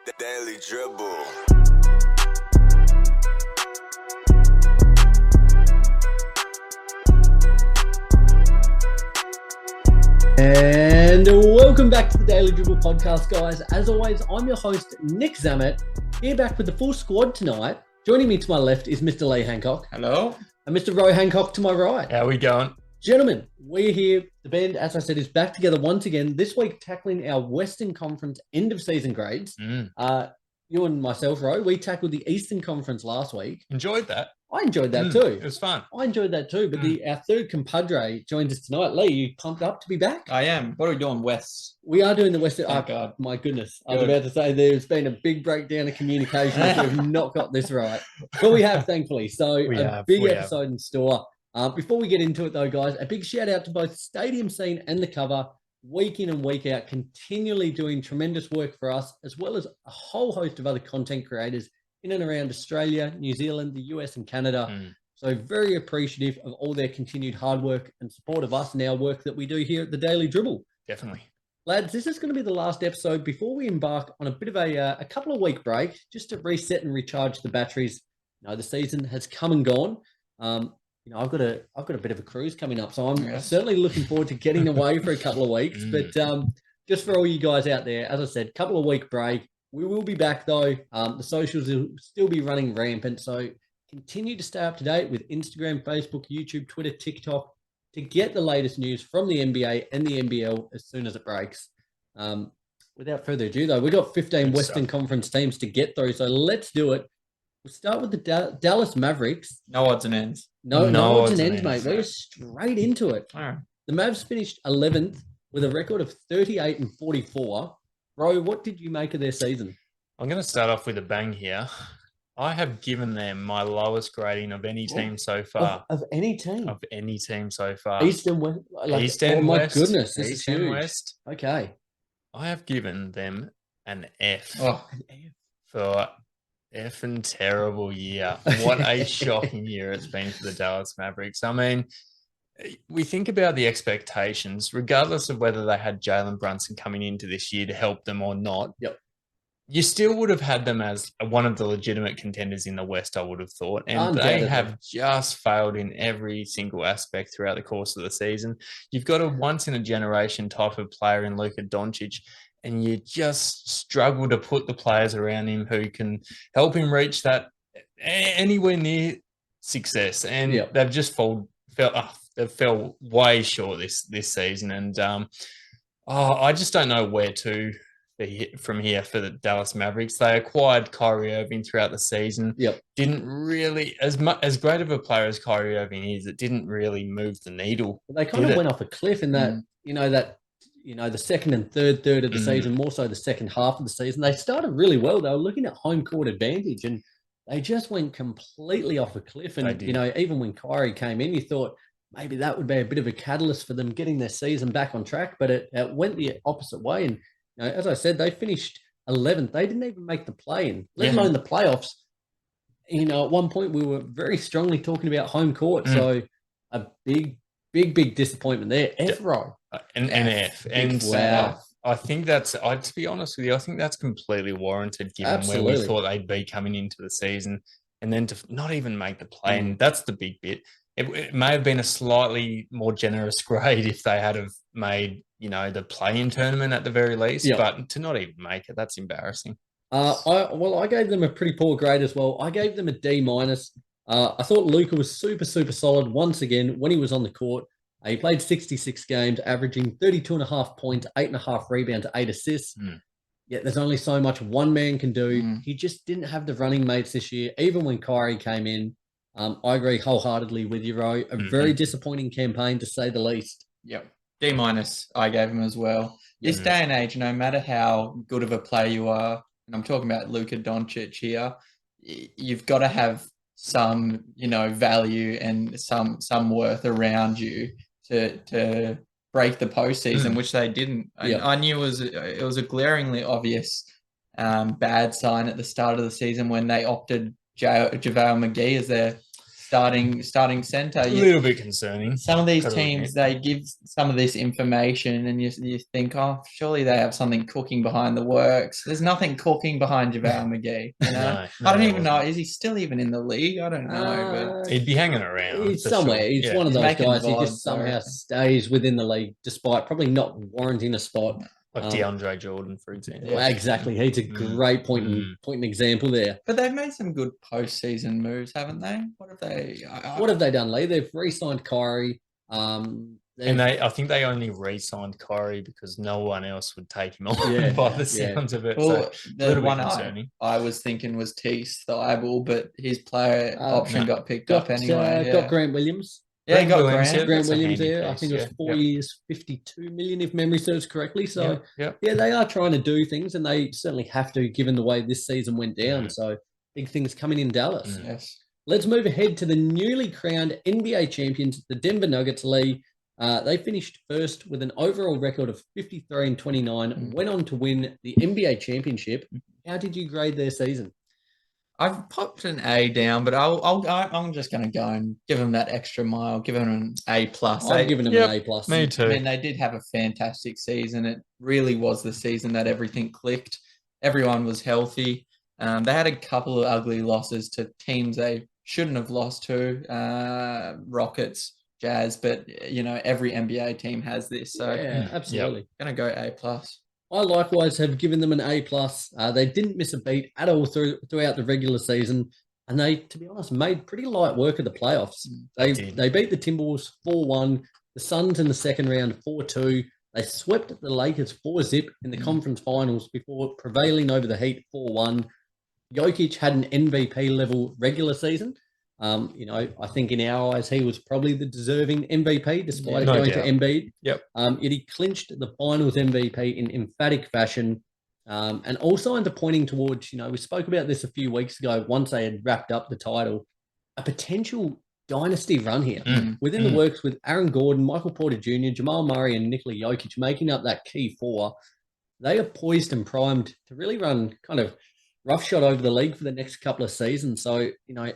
The Daily Dribble. And welcome back to the Daily Dribble podcast, guys. As always, I'm your host, Nick Zammit, here back with the full squad tonight. Joining me to my left is Mr. Lee Hancock. Hello. And Mr. Roy Hancock to my right. How we going? Gentlemen, we're here. The band, as I said, is back together once again, this week tackling our Western Conference end-of-season grades. You and myself, Roy, we tackled the Eastern Conference last week. Enjoyed that. I enjoyed that too. It was fun. I enjoyed that too. But our third compadre joins us tonight. Lee, you pumped up to be back? I am. What are we doing, West? We are doing the Western. Thank God. My goodness. Good. I was about to say there's been a big breakdown of communication if we've not got this right. But we have, thankfully. So big episode in store. Before we get into it, though, guys, a big shout out to both Stadium Scene and The Cover, week in and week out, continually doing tremendous work for us, as well as a whole host of other content creators in and around Australia, New Zealand, the US, and Canada. So very appreciative of all their continued hard work and support of us and our work that we do here at the Daily Dribble. Definitely. Lads, this is going to be the last episode before we embark on a bit of a couple of week break, just to reset and recharge the batteries. You know, the season has come and gone. I've got a bit of a cruise coming up, so I'm certainly looking forward to getting away for a couple of weeks. But just for all you guys out there, as I said, couple of week break. We will be back though. The socials will still be running rampant, so continue to stay up to date with Instagram, Facebook, YouTube, Twitter, TikTok to get the latest news from the NBA and the NBL as soon as it breaks. Without further ado, though, we've got 15 Western Conference teams to get through, so let's do it. We'll start with the Dallas Mavericks. No odds and ends. No odds and ends, mate. We're straight into it. All right. The Mavs finished 11th with a record of 38 and 44. Bro, what did you make of their season? I'm going to start off with a bang here. I have given them my lowest grading of any team so far. Of any team? Of any team so far. East and West? East and West. Oh, my goodness. This East is and huge. West. Okay. I have given them an F. Oh, an F. For effing terrible year. What a shocking year it's been for the Dallas Mavericks. I mean, we think about the expectations, regardless of whether they had Jalen Brunson coming into this year to help them or not. Yep. You still would have had them as one of the legitimate contenders in the West, I would have thought. And they have just failed in every single aspect throughout the course of the season. You've got a once-in-a-generation type of player in Luka Doncic, and you just struggle to put the players around him who can help him reach that anywhere near success. And they've just fell way short this season. And I just don't know where to be from here for the Dallas Mavericks. They acquired Kyrie Irving throughout the season. Didn't really, as great of a player as Kyrie Irving is, it didn't really move the needle. They kind of went off a cliff in that, the second and third of the season, more so the second half of the season. They started really well. They were looking at home court advantage, and they just went completely off a cliff. And, even when Kyrie came in, you thought maybe that would be a bit of a catalyst for them getting their season back on track, but it went the opposite way. And, as I said, they finished 11th. They didn't even make the play-in, let alone the playoffs. At one point we were very strongly talking about home court. So a big disappointment there. F-row. An F. And wow. I think to be honest with you, I think that's completely warranted given where we thought they'd be coming into the season, and then to not even make the play-in. That's the big bit. It may have been a slightly more generous grade if they had have made, the play-in tournament at the very least, but to not even make it, that's embarrassing. I gave them a pretty poor grade as well. I gave them a D-. I thought Luka was super, super solid once again when he was on the court. He played 66 games, averaging 32.5 points, 8.5 rebounds, 8 assists. Yet there's only so much one man can do. He just didn't have the running mates this year, even when Kyrie came in. I agree wholeheartedly with you, Ro. A very disappointing campaign, to say the least. Yep. D- I gave him as well. This day and age, no matter how good of a player you are, and I'm talking about Luka Doncic here, you've got to have some, value and some worth around you to break the postseason, which they didn't. I knew it was a glaringly obvious bad sign at the start of the season when they opted JaVale McGee as their starting center. A little bit concerning. Some of these teams, they give some of this information and you think, oh, surely they have something cooking behind the works. There's nothing cooking behind JaVale McGee. You know? No, I don't even know. Is he still even in the league? I don't know. But he'd be hanging around. He's somewhere. Sure. He's one of those guys who just vibes, somehow stays within the league, despite probably not warranting a spot. Like DeAndre Jordan, for example. Well, exactly. He's a great point and example there. But they've made some good postseason moves, haven't they? What have they done, Lee? They've re-signed Kyrie. I think they only re-signed Kyrie because no one else would take him on by the sounds of it. Well, so the one I was thinking was Tease Thibault, but his player option got picked up anyway. Got Grant Williams. Yeah, he got Grant Williams there. I think it was 4 years, 52 million, if memory serves correctly. So, they are trying to do things, and they certainly have to, given the way this season went down. So, big things coming in Dallas. Yes. Let's move ahead to the newly crowned NBA champions, the Denver Nuggets. Lee. They finished first with an overall record of 53-29, and went on to win the NBA championship. How did you grade their season? I've popped an A down, but I'm just going to go and give them that extra mile, give them an A+. I'm giving them an A+. Me too. I mean, they did have a fantastic season. It really was the season that everything clicked. Everyone was healthy. They had a couple of ugly losses to teams they shouldn't have lost to, Rockets, Jazz, but every NBA team has this. So yeah, absolutely. Going to go A+. I likewise have given them an A+. They didn't miss a beat at all throughout the regular season, and they, to be honest, made pretty light work of the playoffs. They beat the Timberwolves 4-1, the Suns in the second round 4-2. They swept the Lakers 4-0 in the conference finals before prevailing over the Heat 4-1. Jokic had an MVP level regular season. I think in our eyes, he was probably the deserving MVP despite it going to Embiid. Yep. Yet he clinched the finals MVP in emphatic fashion. And all signs are pointing towards, we spoke about this a few weeks ago, once they had wrapped up the title, a potential dynasty run here within the works with Aaron Gordon, Michael Porter Jr., Jamal Murray, and Nikola Jokic making up that key four. They are poised and primed to really run kind of roughshod over the league for the next couple of seasons. So,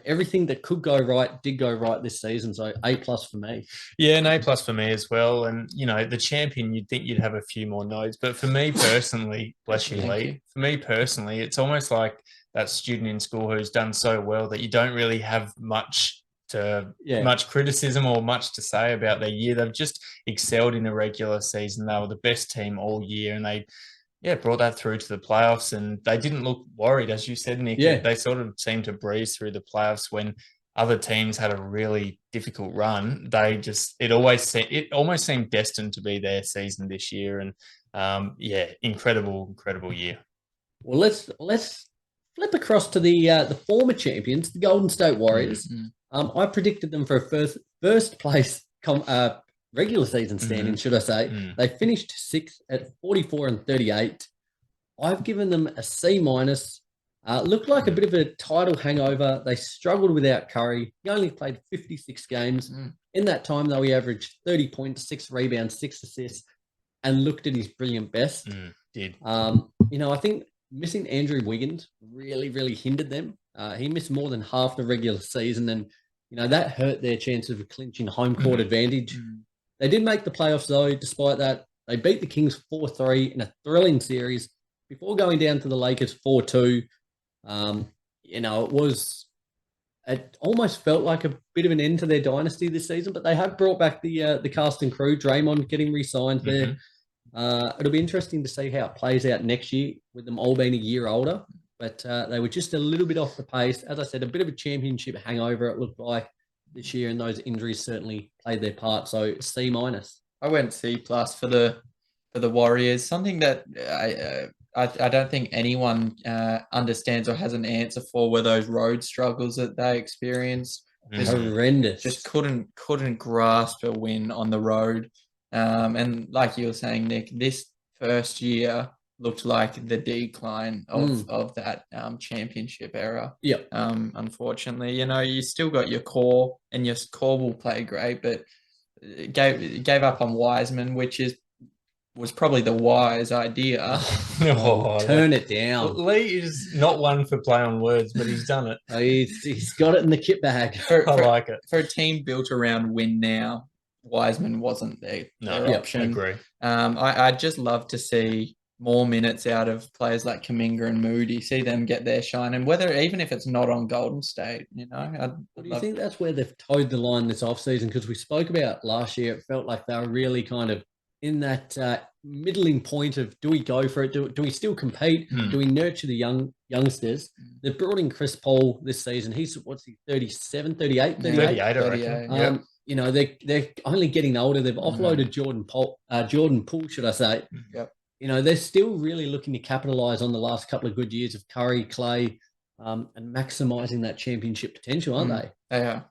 everything that could go right did go right this season. So A+ for me. Yeah, an A+ for me as well. And, the champion, you'd think you'd have a few more notes. But for me personally, bless you, Lee. For me personally, it's almost like that student in school who's done so well that you don't really have much criticism or much to say about their year. They've just excelled in the regular season. They were the best team all year, and they brought that through to the playoffs, and they didn't look worried, as you said, Nick. Yeah. They sort of seemed to breeze through the playoffs when other teams had a really difficult run. It almost seemed destined to be their season this year, and incredible year. Well, let's flip across to the former champions, the Golden State Warriors. I predicted them for a first place regular season standing, should I say. They finished sixth at 44-38. I've given them a C-. Looked like a bit of a title hangover. They struggled without Curry. He only played 56 games. In that time, though, he averaged 30 points, 6 rebounds, 6 assists, and looked at his brilliant best. Did. I think missing Andrew Wiggins really, really hindered them. He missed more than half the regular season, and that hurt their chances of clinching home court advantage. They did make the playoffs, though. Despite that, they beat the Kings 4-3 in a thrilling series before going down to the Lakers 4-2. It almost felt like a bit of an end to their dynasty this season, but they have brought back the cast and crew. Draymond getting re-signed there. It'll be interesting to see how it plays out next year with them all being a year older. But they were just a little bit off the pace. As I said, a bit of a championship hangover, it looked like this year, and those injuries certainly played their part. So C-. I went C+ for the Warriors. Something that I don't think anyone understands or has an answer for were those road struggles that they experienced. Horrendous. Just couldn't grasp a win on the road. And like you were saying, Nick, this first year looked like the decline of that championship era. Yep. Unfortunately, you still got your core, and your core will play great, but gave up on Wiseman, which is was probably the wise idea. Turn it down. Lee is not one for play on words, but he's done it. He's got it in the kit bag. I like it. For a team built around win now, Wiseman wasn't their option. Agree. I'd just love to see more minutes out of players like Kuminga and Moody, see them get their shine, and even if it's not on Golden State, Do you think that's where they've towed the line this offseason? Because we spoke about last year, it felt like they were really kind of in that middling point of, do we go for it? Do we still compete? Do we nurture the youngsters? They've brought in Chris Paul this season. He's, 37, 38? 38, I reckon. They're only getting older. They've offloaded Jordan Poole, should I say. Yep. They're still really looking to capitalize on the last couple of good years of Curry, Clay, and maximizing that championship potential, aren't they? They are.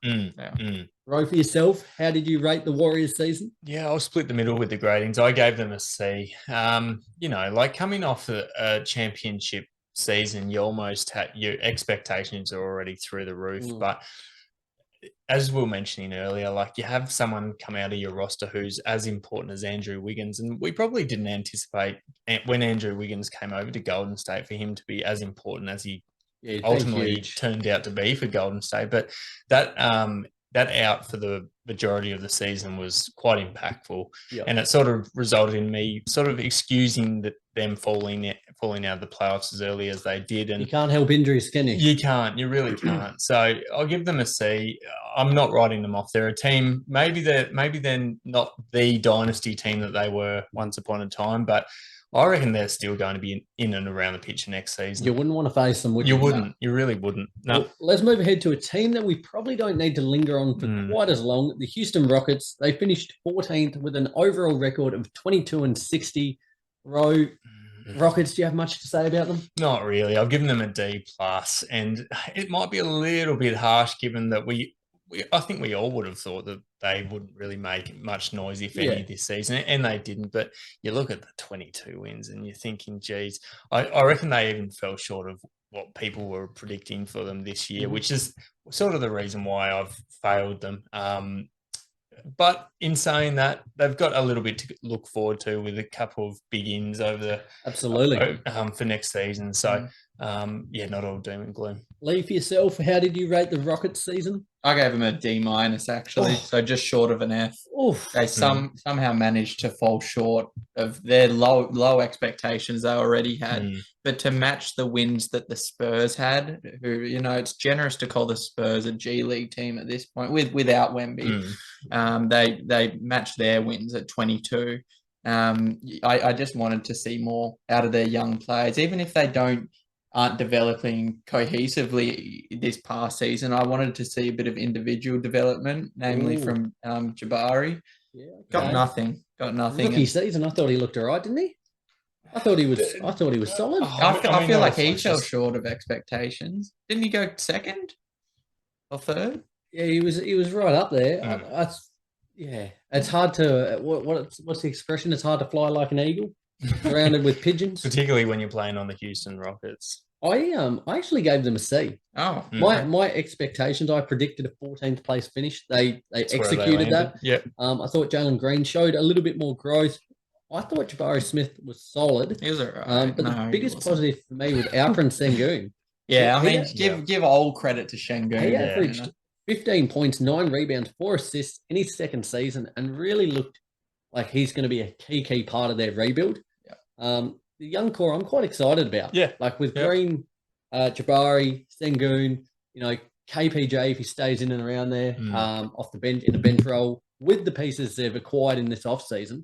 Ro, for yourself, how did you rate the Warriors season? Yeah, I'll split the middle with the gradings. I gave them a C. Coming off a championship season, you almost your expectations are already through the roof. But as we were mentioning earlier, you have someone come out of your roster who's as important as Andrew Wiggins, and we probably didn't anticipate when Andrew Wiggins came over to Golden State for him to be as important as he ultimately turned out to be for Golden State. But that out for the majority of the season was quite impactful, and it sort of resulted in me sort of excusing them falling out of the playoffs as early as they did. And you can't help injuries, can you? You can't. You really can't. So I'll give them a C. I'm not writing them off. They're a team. Maybe they're not the dynasty team that they were once upon a time, but I reckon they're still going to be in and around the picture next season. You wouldn't want to face them, would you? You wouldn't. You really wouldn't. No. Well, let's move ahead to a team that we probably don't need to linger on for quite as long. The Houston Rockets. They finished 14th with an overall record of 22-60. Rockets, do you have much to say about them? Not really. I've given them a D+, and it might be a little bit harsh given that I think we all would have thought that they wouldn't really make much noise, if any, this season, and they didn't. But you look at the 22 wins and you're thinking, geez, I reckon they even fell short of what people were predicting for them this year, which is sort of the reason why I've failed them. But in saying that, they've got a little bit to look forward to with a couple of big ins over for next season. So, not all doom and gloom. Lee, for yourself, how did you rate the Rockets season? I gave them a D- actually, so just short of an F. They somehow managed to fall short of their low expectations they already had, but to match the wins that the Spurs had, who it's generous to call the Spurs a G League team at this point without Wemby. They matched their wins at 22. I just wanted to see more out of their young players, even if they aren't developing cohesively this past season. I wanted to see a bit of individual development, namely from Jabari. Got nothing. Rookie season, I thought he looked all right, didn't he? I thought he was solid. I feel like he fell short of expectations. Didn't he go second or third? Yeah, he was right up there. It's hard to what's the expression? It's hard to fly like an eagle, surrounded with pigeons. Particularly when you're playing on the Houston Rockets. I actually gave them a C. Oh, my expectations. I predicted a 14th place finish. They executed that. Yep. I thought Jalen Green showed a little bit more growth. I thought Jabari Smith was solid. He was all right. But the biggest positive for me was Alperen Sengun. Yeah, give all credit to Sengun. He averaged 15 points, 9 rebounds, 4 assists in his second season, and really looked like he's going to be a key part of their rebuild. The young core, I'm quite excited about. Yeah. With Green, Jabari, Sengun, KPJ, if he stays in and around there, off the bench, in the bench role, with the pieces they've acquired in this offseason.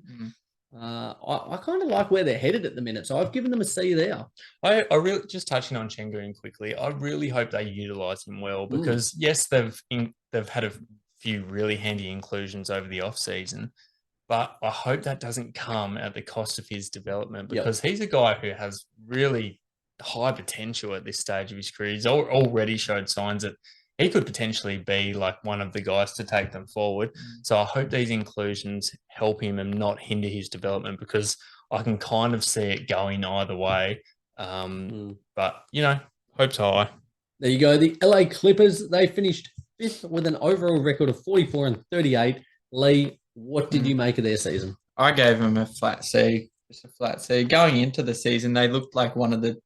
I kind of like where they're headed at the minute, so I've given them a C there. I really, just touching on Sengun quickly, I really hope they utilise him well because yes, they've had a few really handy inclusions over the off season, but I hope that doesn't come at the cost of his development because he's a guy who has really high potential at this stage of his career. He's already showed signs that he could potentially be like one of the guys to take them forward. So I hope these inclusions help him and not hinder his development because I can kind of see it going either way. But, hope's high. There you go. The LA Clippers, they finished 5th with an overall record of 44-38. Lee, what did you make of their season? I gave them a flat C. just a flat C. Going into the season, they looked like one of the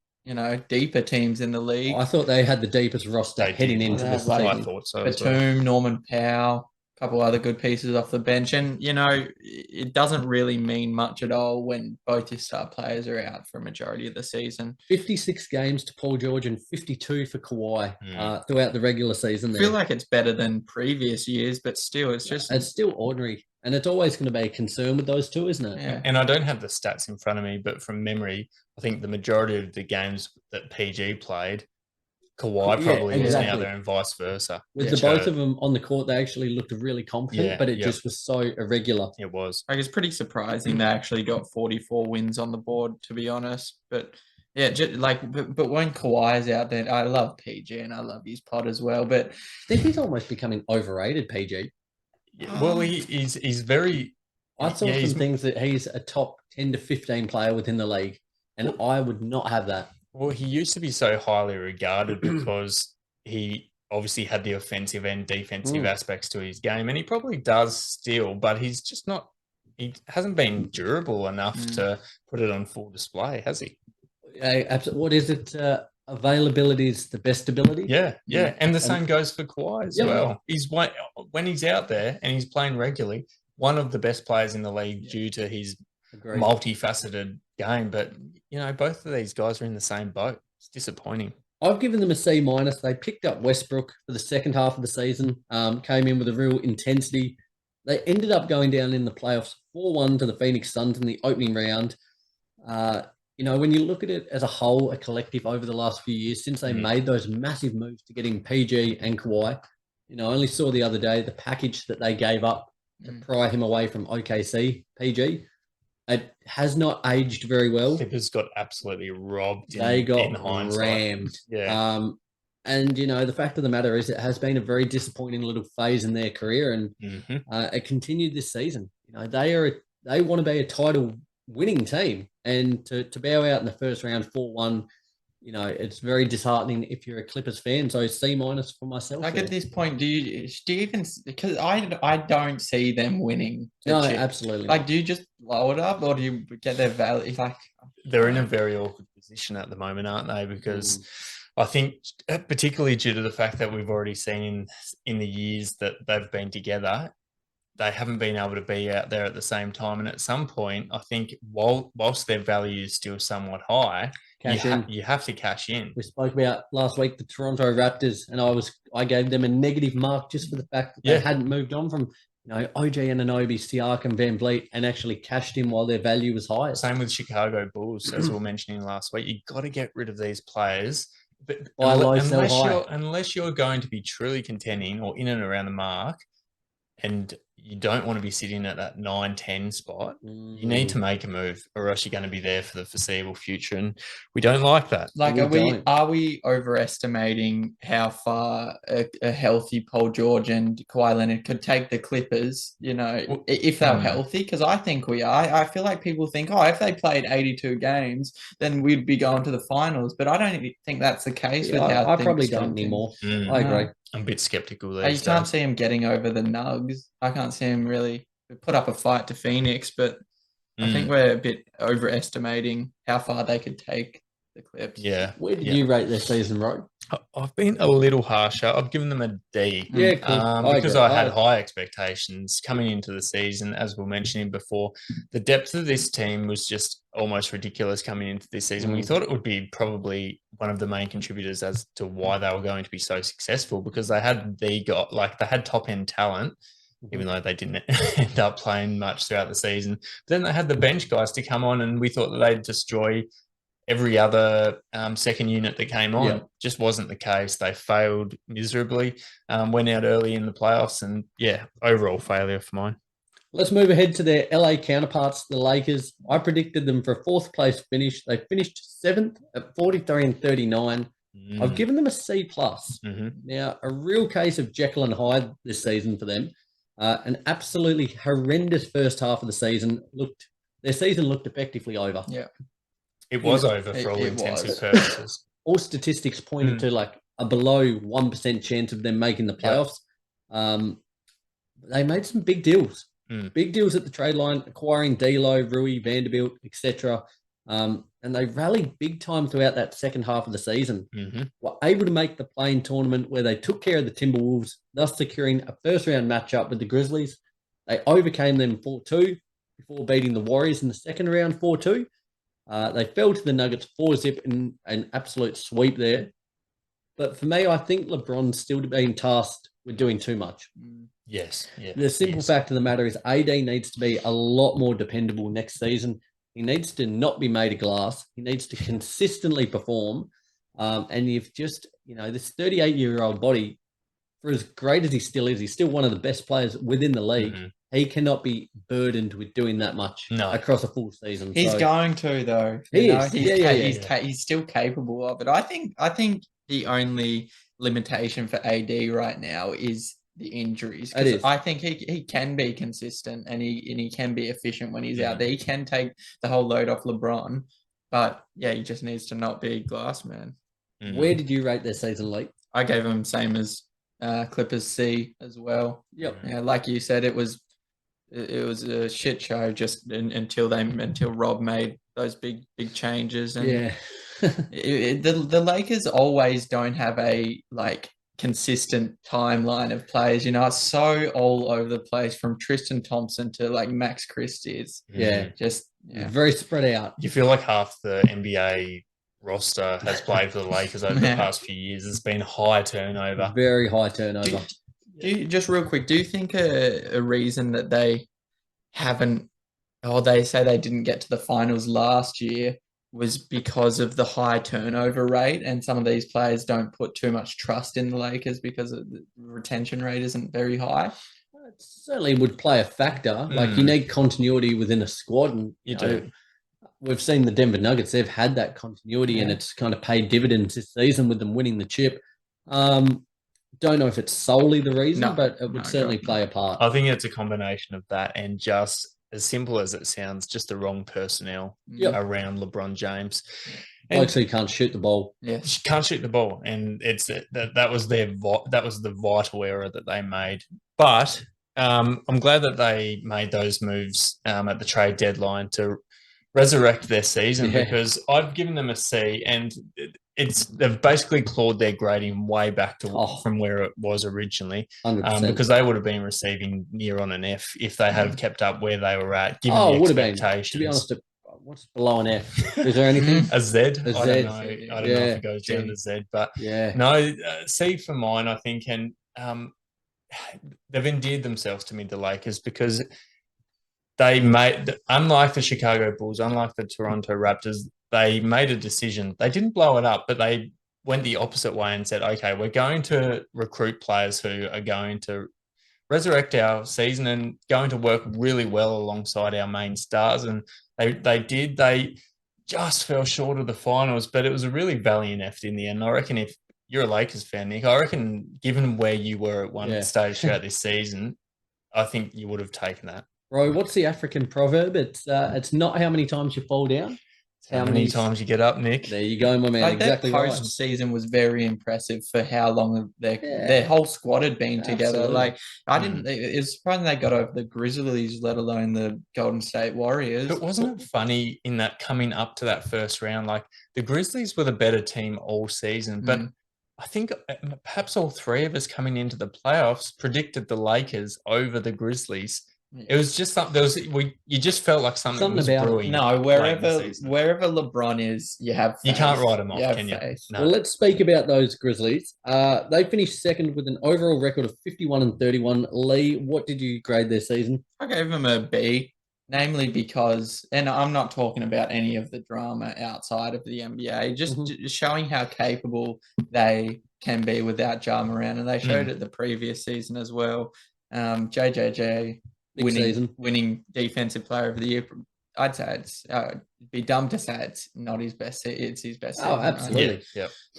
deeper teams in the league. I thought they had the deepest roster heading into the season. I thought so as well. Batum, Norman Powell, a couple other good pieces off the bench. And, it doesn't really mean much at all when both your star players are out for a majority of the season. 56 games to Paul George and 52 for Kawhi throughout the regular season. I feel like it's better than previous years, but still, it's still ordinary. And it's always going to be a concern with those two, isn't it? Yeah. And I don't have the stats in front of me, but from memory, I think the majority of the games that PG played, Kawhi probably was out there and vice versa. With the both of them on the court, they actually looked really confident, but it just was so irregular. It was. Like, it's pretty surprising they actually got 44 wins on the board, to be honest. But yeah, but when Kawhi's out there, I love PG and I love his pod as well. But I think he's almost becoming overrated, PG. Well, he's very. I saw some things that he's a top 10 to 15 player within the league, and I would not have that. Well, he used to be so highly regarded because he obviously had the offensive and defensive aspects to his game, and he probably does still, but he's just not. He hasn't been durable enough to put it on full display, has he? Absolutely. What is it? Availability is the best ability. Yeah. And the same goes for Kawhi as well. He's when he's out there and he's playing regularly, one of the best players in the league due to his multifaceted game. But both of these guys are in the same boat. It's disappointing. I've given them a C-. They picked up Westbrook for the second half of the season. Came in with a real intensity. They ended up going down in the playoffs 4-1 to the Phoenix Suns in the opening round. When you look at it as a whole, a collective over the last few years, since they made those massive moves to getting PG and Kawhi, I only saw the other day the package that they gave up to pry him away from OKC, PG. It has not aged very well. Clippers got absolutely robbed. They got in hindsight. rammed. Yeah. And, the fact of the matter is it has been a very disappointing little phase in their career, and it continued this season. They want to be a title winning team, and to bow out in the first round 4-1, it's very disheartening if you're a Clippers fan. So C- for myself. Like, at this point, do you even, because I don't see them winning? No, absolutely. Like, do you just blow it up, or do you get their value? Like, they're in a very awkward position at the moment, aren't they? Because I think, particularly due to the fact that we've already seen in the years that they've been together, they haven't been able to be out there at the same time. And at some point, I think whilst their value is still somewhat high, you have to cash in. We spoke about last week the Toronto Raptors, and I gave them a negative mark just for the fact that they hadn't moved on from OG Anunoby, Siakam, Van Vliet, and actually cashed in while their value was high. Same with Chicago Bulls, as we were mentioning last week. You've got to get rid of these players. But unless you're going to be truly contending or in and around the mark, and you don't want to be sitting at that 9-10 spot, you need to make a move, or else you're going to be there for the foreseeable future. And we don't like that. Like, are we overestimating how far a healthy Paul George and Kawhi Leonard could take the Clippers, if they were healthy? Because I think we are. I feel like people think, if they played 82 games, then we'd be going to the finals. But I don't think that's the case with how I probably don't anymore. I agree. I'm a bit skeptical there. You can't see him getting over the Nugs. I can't see him really put up a fight to Phoenix, but I think we're a bit overestimating how far they could take the Clips. Yeah. Where did you rate their season, Ro? I've been a little harsher. I've given them a D. Yeah, cool. Because I had high expectations coming into the season, as we were mentioning before. The depth of this team was just almost ridiculous coming into this season. We thought it would be probably one of the main contributors as to why they were going to be so successful, because they had they had top end talent, even though they didn't end up playing much throughout the season. But then they had the bench guys to come on, and we thought that they'd destroy every other second unit that came on. Just wasn't the case. They failed miserably, went out early in the playoffs, and overall failure for mine. Let's move ahead to their LA counterparts, the Lakers. I predicted them for a fourth place finish. They finished seventh at 43 and 39. I've given them a C+. Now, a real case of Jekyll and Hyde this season for them. An absolutely horrendous first half of the season. Their season looked effectively over. Yeah. It was over for all intensive purposes. All statistics pointed to like a below 1% chance of them making the playoffs. They made some big deals. Big deals at the trade line, acquiring D'Lo, Rui, Vanderbilt, etc. And they rallied big time throughout that second half of the season. Were able to make the play-in tournament where they took care of the Timberwolves, thus securing a first-round matchup with the Grizzlies. They overcame them 4-2 before beating the Warriors in the second round 4-2. They fell to the Nuggets 4-zip in an absolute sweep there. But for me, I think LeBron's still being tasked with doing too much. Yes. Yeah. The simple fact of the matter is AD needs to be a lot more dependable next season. He needs to not be made of glass. He needs to consistently perform. And you've just, this 38-year-old body, for as great as he still is, he's still one of the best players within the league. He cannot be burdened with doing that much across a full season. He's going to, though. He's still capable of it. I think the only limitation for AD right now is the injuries. I think he can be consistent and he can be efficient when he's out there. He can take the whole load off LeBron, but he just needs to not be glass, man. Where did you rate their season, Lee? I gave him same as Clippers C as well. Yep. Yeah, like you said, it was a shit show just until Rob made those big changes. And the Lakers always don't have a consistent timeline of players. It's so all over the place from Tristan Thompson to Max Christie's. Very spread out. You feel like half the NBA roster has played for the Lakers over the past few years. It's been high turnover. Very high turnover. Just real quick, do you think a reason that they haven't, they say they didn't get to the finals last year was because of the high turnover rate, and some of these players don't put too much trust in the Lakers because the retention rate isn't very high? It certainly would play a factor. You need continuity within a squad, and you do. We've seen the Denver Nuggets; they've had that continuity, and it's kind of paid dividends this season with them winning the chip. Don't know if it's solely the reason, but it would certainly play a part. I think it's a combination of that and just, as simple as it sounds, just the wrong personnel around LeBron James. Blokes who can't shoot the ball. Yeah, can't shoot the ball, and it's that was the vital error that they made. But I'm glad that they made those moves at the trade deadline to resurrect their season, because I've given them a C, and they've basically clawed their grading way back to from where it was originally, because they would have been receiving near on an F if they had kept up where they were at, given the expectations. To be honest, what's below an F? Is there anything? A Z? I don't know. I don't know if it goes down to Z, but no, C for mine, I think, and they've endeared themselves to me, the Lakers, because they made, unlike the Chicago Bulls, unlike the Toronto Raptors, they made a decision. They didn't blow it up, but they went the opposite way and said, okay, we're going to recruit players who are going to resurrect our season and going to work really well alongside our main stars. And they did. They just fell short of the finals, but it was a really valiant effort in the end. I reckon if you're a Lakers fan, Nick, I reckon given where you were at one stage throughout this season, I think you would have taken that. Bro, what's the African proverb? It's not how many times you fall down. It's how many times you get up, Nick. There you go, my man. Exactly right. Their post-season was very impressive for how long their whole squad had been together. It was surprising they got over the Grizzlies, let alone the Golden State Warriors. But wasn't it funny in that coming up to that first round, the Grizzlies were the better team all season, but I think perhaps all three of us coming into the playoffs predicted the Lakers over the Grizzlies. It was just something. You just felt like something was brewing. No, wherever LeBron is, you have faith. You can't write him off, can you? No. Well, let's speak about those Grizzlies. They finished second with an overall record of 51-31. Lee, what did you grade their season? I gave them a B, namely because, and I'm not talking about any of the drama outside of the NBA, just showing how capable they can be without Ja Morant, and they showed it the previous season as well. JJJ. Winning defensive player of the year. I'd say it'd be dumb to say it's not his best. It's his best. Oh, absolutely.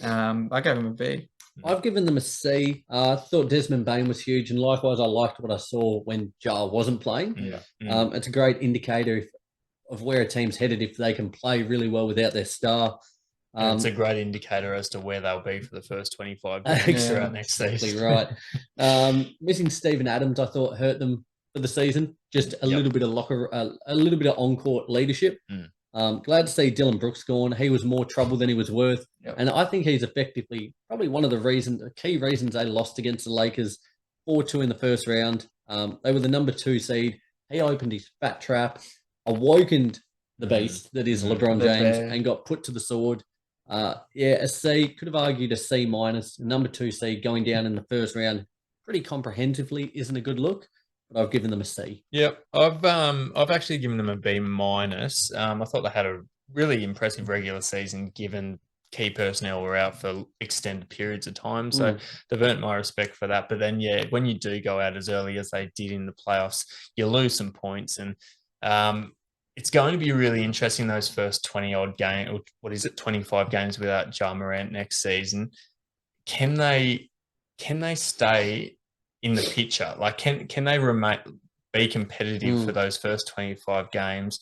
I gave him a B. I've given them a C. I thought Desmond Bane was huge, and likewise, I liked what I saw when Ja wasn't playing. It's a great indicator of where a team's headed if they can play really well without their star. It's a great indicator as to where they'll be for the first 25 games throughout next season. Right. Missing Steven Adams, I thought, hurt them for the season. Just a little bit of a little bit of on-court leadership. Glad to see Dylan Brooks gone. He was more trouble than he was worth. And I think he's effectively probably one of the key reasons they lost against the Lakers 4-2 in the first round. They were the number 2 seed. He opened his fat trap, awokened the beast that is LeBron James, and got put to the sword. A C. Could have argued a C minus. Number 2 seed going down in the first round pretty comprehensively isn't a good look. But I've given them a C. Yep, I've actually given them a B minus. I thought they had a really impressive regular season, given key personnel were out for extended periods of time. So they've earned my respect for that. But then, when you do go out as early as they did in the playoffs, you lose some points, and it's going to be really interesting those first 20-odd games. What is it, 25 games without Ja Morant next season? Can they stay in the picture? Like, can they be competitive for those first 25 games?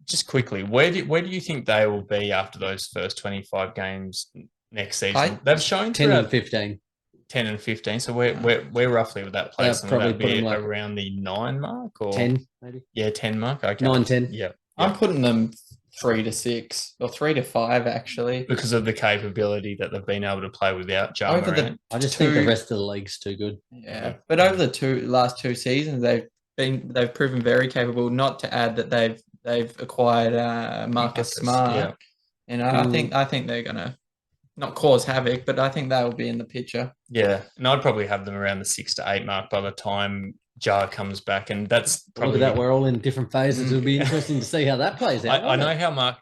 Just quickly, where do you think they will be after those first 25 games next season? They've shown 10 and 15. 10 and 15. So where roughly would that place them? Would that be around the 9 mark or 10 maybe? Yeah, 10 mark. Okay, 9-10. Yeah, I'm putting them 3 to 6 or 3 to 5 actually, because of the capability that they've been able to play without Ja Morant. I just think the rest of the league's too good. Yeah, but over the last 2 seasons, they've proven very capable. Not to add that they've acquired Marcus Smart. I think they're gonna not cause havoc, but I think they will be in the picture. Yeah, and I'd probably have them around the 6 to 8 mark by the time Ja comes back, and that's probably Look at that. We're all in different phases. It'll be interesting to see how that plays out. I know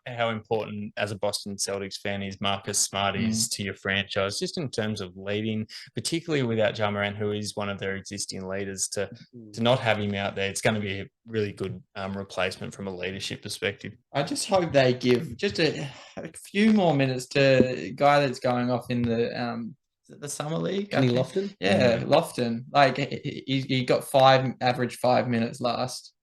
how important as a Boston Celtics fan is Marcus Smart is to your franchise, just in terms of leading, particularly without Ja Morant, who is one of their existing leaders. To not have him out there, it's going to be a really good replacement from a leadership perspective. I just hope they give just a few more minutes to a guy that's going off in the summer league. Kenny Lofton? Yeah, Lofton. Like he got average 5 minutes last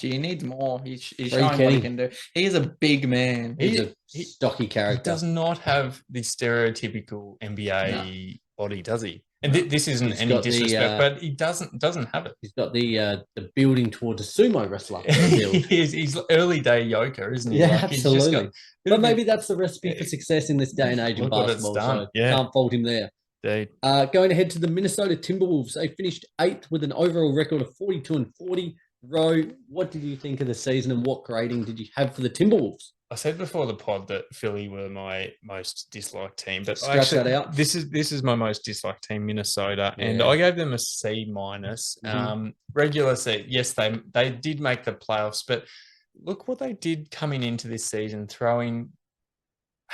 year. He needs more. He's showing what he can do. He is a big man. He's a stocky character. He does not have the stereotypical NBA body, does he? And this isn't any disrespect, but he doesn't have it. He's got the building towards a sumo wrestler. He's early day yoker, isn't he? Yeah, absolutely. But maybe that's the recipe for success in this day and age of basketball. So can't fault him there. Going ahead to the Minnesota Timberwolves, they finished 8th with an overall record of 42-40. Ro, what did you think of the season, and what grading did you have for the Timberwolves? I said before the pod that Philly were my most disliked team, but that out. This is my most disliked team, Minnesota, and I gave them a C minus. Regular C, yes, they did make the playoffs, but look what they did coming into this season, throwing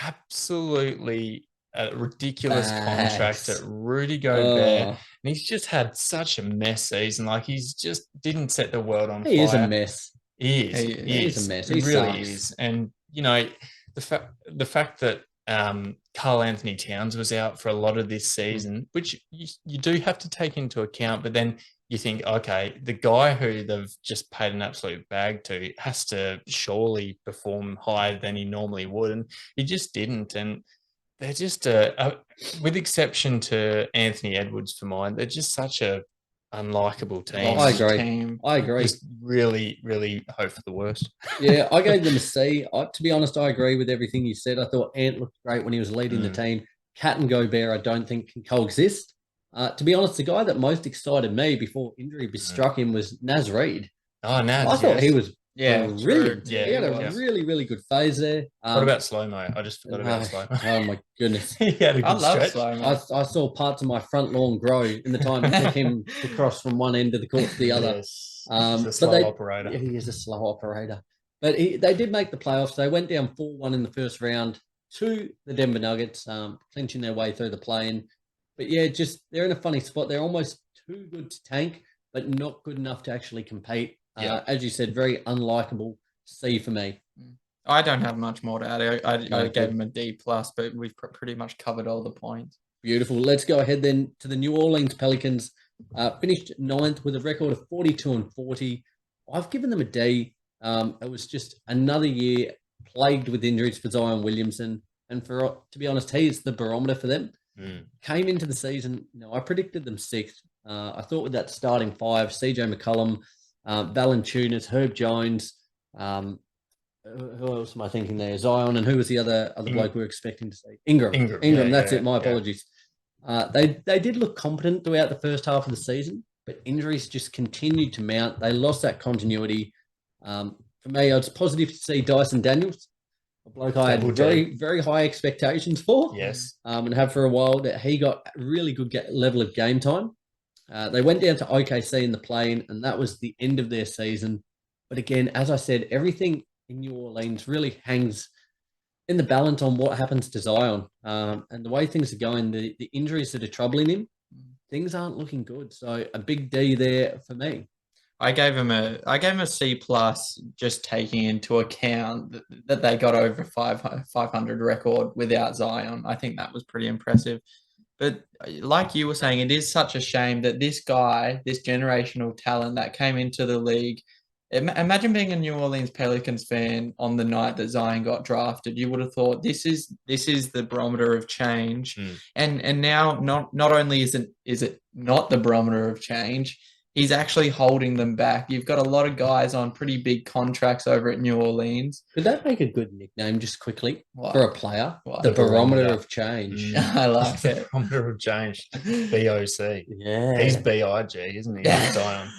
absolutely a ridiculous contract at Rudy Gobert, and he's just had such a mess season. Like, he's just didn't set the world on fire. He is a mess. He is a mess. He really is. And the fact that Karl Anthony Towns was out for a lot of this season, which you do have to take into account, but then you think, okay, the guy who they've just paid an absolute bag to has to surely perform higher than he normally would, and he just didn't. And they're just with exception to Anthony Edwards for mine, they're just such a unlikable team. I agree. Just really, really hope for the worst. Yeah, I gave them a C. To be honest, I agree with everything you said. I thought Ant looked great when he was leading the team. Cat and Gobert, I don't think can coexist. To be honest, the guy that most excited me before injury struck him was Naz Reid. Oh, Naz. I thought he was brilliant. Yeah, he had a really, really good phase there. What about slow-mo? I just forgot about slow-mo. Oh, my goodness. He had a good I love stretch. slow-mo. I saw parts of my front lawn grow in the time it took him to cross from one end of the court to the other. Yes. He's a slow operator. Yeah, he is a slow operator. But they did make the playoffs. They went down 4-1 in the first round to the Denver Nuggets, clinching their way through the play-in. But yeah, just they're in a funny spot. They're almost too good to tank, but not good enough to actually compete. As you said, very unlikable. C for me. I don't have much more to add. I gave him a D+, but we've pretty much covered all the points. Beautiful. Let's go ahead then to the New Orleans Pelicans. Finished 9th with a record of 42-40. I've given them a D. It was just another year plagued with injuries for Zion Williamson. And to be honest, he is the barometer for them. Came into the season, I predicted them 6th. I thought with that starting five, CJ McCollum, Valanciunas, Herb Jones, who else am I thinking there? Zion, and who was the other bloke we were expecting to see? Ingram. That's it. My apologies. They did look competent throughout the first half of the season, but injuries just continued to mount. They lost that continuity. For me, I was positive to see Dyson Daniels, a bloke I had very, very high expectations for. Yes. And have for a while that he got a really good level of game time. They went down to OKC in the play-in, and that was the end of their season. But again, as I said, everything in New Orleans really hangs in the balance on what happens to Zion. And the way things are going, the injuries that are troubling him, things aren't looking good. So a big D there for me. I gave him a C plus, just taking into account that they got over 500 record without Zion. I think that was pretty impressive. But like you were saying, it is such a shame that this guy, this generational talent that came into the league, imagine being a New Orleans Pelicans fan on the night that Zion got drafted. You would have thought this is the barometer of change, and now not only is it not the barometer of change, he's actually holding them back. You've got a lot of guys on pretty big contracts over at New Orleans. Could that make a good nickname just quickly for a player? What? The barometer of change. I like it. Barometer of change. BOC. Yeah. He's BIG, isn't he? Zion.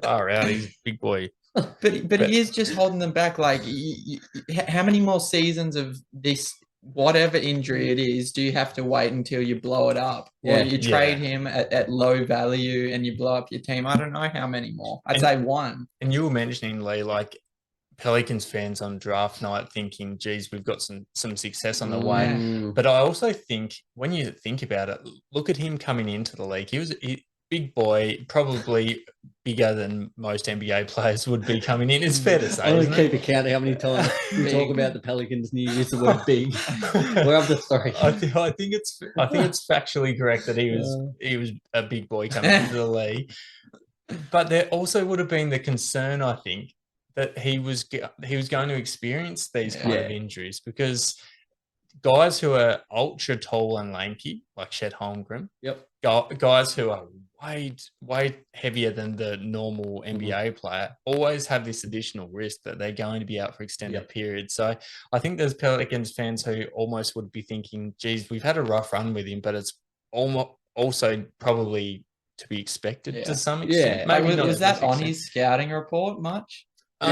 Far out. He's a big boy. But he is just holding them back. Like, how many more seasons of this, whatever injury it is, do you have to wait until you blow it up? Or you trade him at low value and you blow up your team? I don't know how many more. I'd say one. And you were mentioning, Lee, like Pelicans fans on draft night thinking, geez, we've got some success on the way. But I also think, when you think about it, look at him coming into the league. He was a big boy, probably bigger than most NBA players would be coming in. It's fair to say. I want to keep a count how many times we talk about the Pelicans and you use the word big. We're up to 3. I think it's factually correct that he was a big boy coming into the league. But there also would have been the concern, I think, that he was going to experience these kind of injuries, because guys who are ultra tall and lanky, like Chet Holmgren, guys who are way heavier than the normal NBA player, always have this additional risk that they're going to be out for extended periods. So I think there's Pelicans fans who almost would be thinking, geez, we've had a rough run with him, but it's almost also probably to be expected to some extent. Maybe was that on his scouting report much? He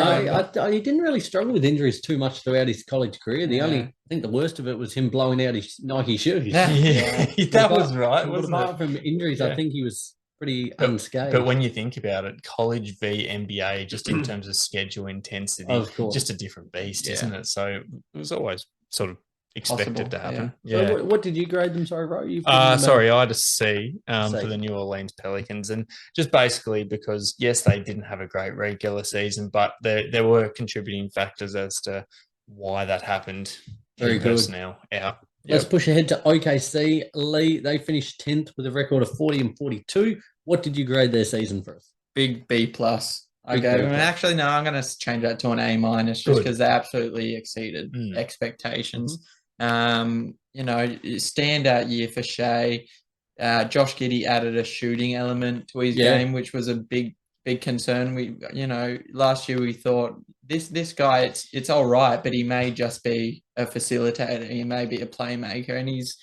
didn't really struggle with injuries too much throughout his college career. I think the worst of it was him blowing out his Nike shoes. That was right. But apart from injuries, I think he was pretty unscathed. But when you think about it, college v NBA, just in terms of schedule intensity, just a different beast, isn't it? So it was always sort of expected to happen. So what did you grade them? Sorry, bro. Sorry, I had a C for the New Orleans Pelicans, and just basically because yes, they didn't have a great regular season, but there were contributing factors as to why that happened. Very good. Personnel out. Let's push ahead to OKC. Lee, they finished 10th with a record of 40-42. What did you grade their season for us? Big B plus. I gave them. Actually, no, I'm going to change that to an A minus, just because they absolutely exceeded expectations. Standout year for Shea. Josh Giddey added a shooting element to his game, which was a big concern. Last year we thought this guy, it's all right, but he may just be a facilitator. He may be a playmaker, and he's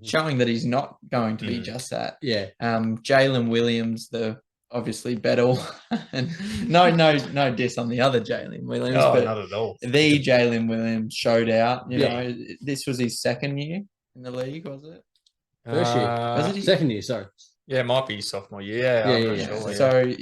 showing that he's not going to be just that. Jalen Williams, the obviously better and no diss on the other Jalen Williams, but not at all. The Jalen Williams showed out. This was his second year in the league, was it? First year. Was it second year? Sorry. Yeah, it might be sophomore year. Sure. So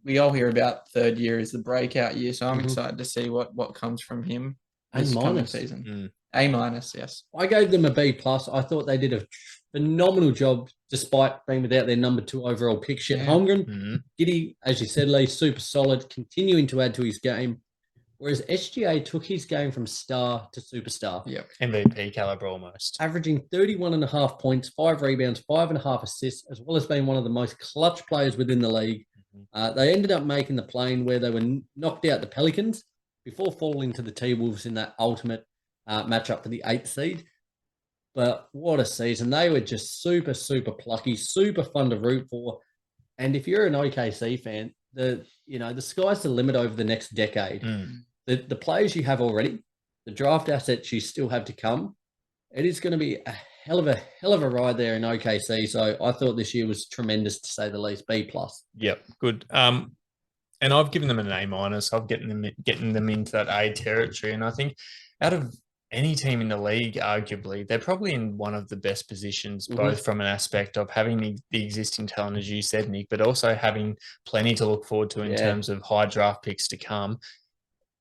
we all hear about third year as the breakout year. So I'm excited to see what comes from him this coming season. A minus, yes. I gave them a B plus. I thought they did a phenomenal job despite being without their number 2 overall pick. Chet Holmgren, Giddey, as you said, Lee, super solid, continuing to add to his game. Whereas SGA took his game from star to superstar. MVP caliber almost. Averaging 31.5 points, 5 rebounds, 5.5 assists, as well as being one of the most clutch players within the league. They ended up making the play-in where they were knocked out the Pelicans before falling to the T-Wolves in that ultimate matchup for the 8th seed. But what a season. They were just super, super plucky, super fun to root for. And if you're an OKC fan, the sky's the limit over the next decade. The players you have already, the draft assets you still have to come, it is going to be a hell of a ride there in OKC. So I thought this year was tremendous, to say the least. B+. Yep, good. And I've given them an A-. I've getting them into that A territory, and I think out of any team in the league, arguably, they're probably in one of the best positions, both from an aspect of having the existing talent, as you said, Nick, but also having plenty to look forward to in terms of high draft picks to come.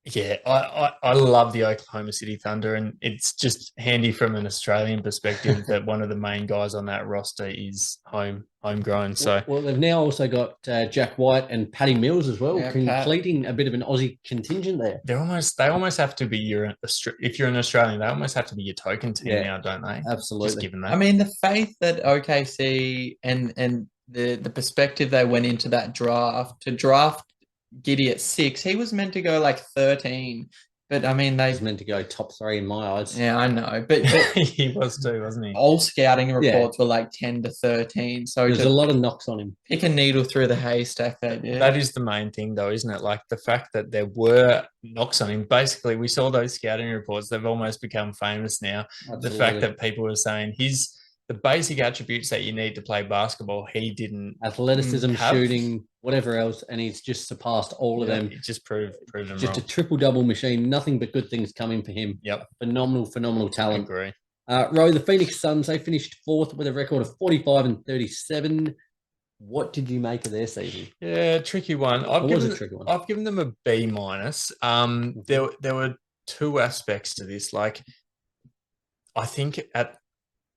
Yeah, I love the Oklahoma City Thunder, and it's just handy from an Australian perspective that one of the main guys on that roster is homegrown. So well, they've now also got Jack White and Patty Mills as well, completing a bit of an Aussie contingent there. They almost have to be if you're an Australian, they almost have to be your token team now, don't they? Absolutely. Just given that. I mean, the faith that OKC and the perspective they went into that draft to draft Giddy at 6, he was meant to go like 13, but I mean, he was meant to go top 3 in my eyes. Yeah, I know, but he was too, wasn't he? All scouting reports were like 10 to 13. So there's a lot of knocks on him. Pick a needle through the haystack. That is the main thing, though, isn't it? Like the fact that there were knocks on him. Basically, we saw those scouting reports; they've almost become famous now. Absolutely. The fact that people were saying the basic attributes that you need to play basketball, he didn't. Athleticism, shooting, whatever else, and he's just surpassed all of them. It just proved them just wrong. A triple-double machine. Nothing but good things coming for him. Yep. Phenomenal talent. I agree. Ro, the Phoenix Suns, they finished 4th with a record of 45-37. What did you make of their season? Yeah, tricky one. I've given them a B-. There were two aspects to this. Like, I think at